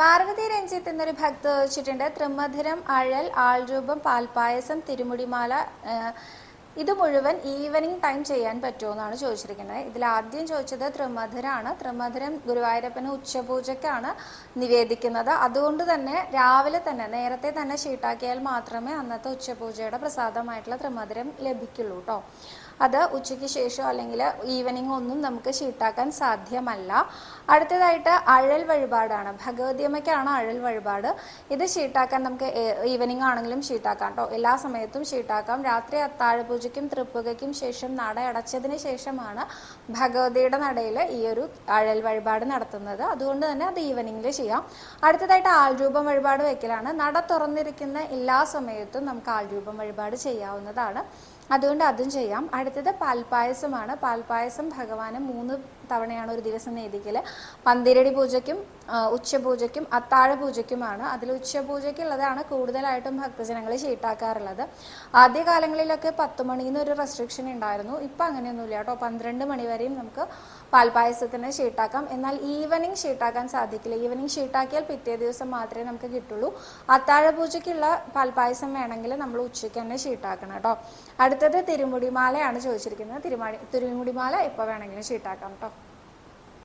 പാർവതി രഞ്ജിത്ത് എന്നൊരു ഭക്ത ചോദിച്ചിട്ടുണ്ട്, ത്രിമധുരം, അഴൽ, ആൾരൂപം, പാൽപ്പായസം, തിരുമുടിമാല ഇത് മുഴുവൻ ഈവനിങ് ടൈം ചെയ്യാൻ പറ്റുമോ എന്നാണ് ചോദിച്ചിരിക്കുന്നത്. ഇതിൽ ആദ്യം ചോദിച്ചത് ത്രിമധുരമാണ്. ത്രിമധുരം ഗുരുവായൂരപ്പന് ഉച്ചപൂജയ്ക്കാണ് നിവേദിക്കുന്നത്. അതുകൊണ്ട് തന്നെ രാവിലെ തന്നെ നേരത്തെ തന്നെ ഷീട്ടാക്കിയാൽ മാത്രമേ അന്നത്തെ ഉച്ചപൂജയുടെ പ്രസാദമായിട്ടുള്ള ത്രിമധുരം ലഭിക്കുള്ളൂ കേട്ടോ. അത് ഉച്ചയ്ക്ക് ശേഷം അല്ലെങ്കിൽ ഈവനിങ് ഒന്നും നമുക്ക് ഷീട്ടാക്കാൻ സാധ്യമല്ല. അടുത്തതായിട്ട് അഴൽ വഴിപാടാണ്. ഭഗവതിയമ്മയ്ക്കാണ് അഴൽ വഴിപാട്. ഇത് ഷീട്ടാക്കാൻ നമുക്ക് ഈവനിങ് ആണെങ്കിലും ഷീട്ടാക്കാം കേട്ടോ. എല്ലാ സമയത്തും ഷീട്ടാക്കാം. രാത്രി അത്താഴ പൂജയ്ക്കും തൃപ്പുകയ്ക്കും ശേഷം നട അടച്ചതിന് ശേഷമാണ് ഭഗവതിയുടെ നടയിൽ ഈ ഒരു അഴൽ വഴിപാട് നടത്തുന്നത്. അതുകൊണ്ട് തന്നെ അത് ഈവനിങ്ങിൽ ചെയ്യാം. അടുത്തതായിട്ട് ആൾരൂപം വഴിപാട് വെക്കലാണ്. നട തുറന്നിരിക്കുന്ന എല്ലാ സമയത്തും നമുക്ക് ആൾരൂപം വഴിപാട് ചെയ്യാവുന്നതാണ്. അതുകൊണ്ട് അതും ചെയ്യാം. അടുത്തത് പാൽപ്പായസമാണ്. പാൽപ്പായസം ഭഗവാന് 3 തവണയാണ് ഒരു ദിവസം നേദിക്കൽ. പന്തിരടി പൂജയ്ക്കും ഉച്ചപൂജയ്ക്കും അത്താഴ പൂജയ്ക്കുമാണ്. അതിൽ ഉച്ചപൂജയ്ക്കുള്ളതാണ് കൂടുതലായിട്ടും ഭക്തജനങ്ങൾ ഷീട്ടാക്കാറുള്ളത്. ആദ്യകാലങ്ങളിലൊക്കെ 10 മണിന്ന് ഒരു റെസ്ട്രിക്ഷൻ ഉണ്ടായിരുന്നു. ഇപ്പം അങ്ങനെയൊന്നുമില്ല കേട്ടോ. 12 മണി വരെയും നമുക്ക് പാൽപ്പായസത്തിന് ഷീട്ടാക്കാം. എന്നാൽ ഈവനിങ് ഷീട്ടാക്കാൻ സാധിക്കില്ല. ഈവനിങ് ഷീട്ടാക്കിയാൽ പിറ്റേ ദിവസം മാത്രമേ നമുക്ക് കിട്ടുള്ളൂ. അത്താഴ പൂജയ്ക്കുള്ള പാൽപ്പായസം വേണമെങ്കിൽ നമ്മൾ ഉച്ചയ്ക്ക് തന്നെ ഷീട്ടാക്കണം കേട്ടോ. അടുത്തത് തിരുമുടിമാലയാണ് ചോദിച്ചിരിക്കുന്നത്. തിരുമുടിമാല എപ്പോൾ വേണമെങ്കിലും ഷീട്ടാക്കാം കേട്ടോ.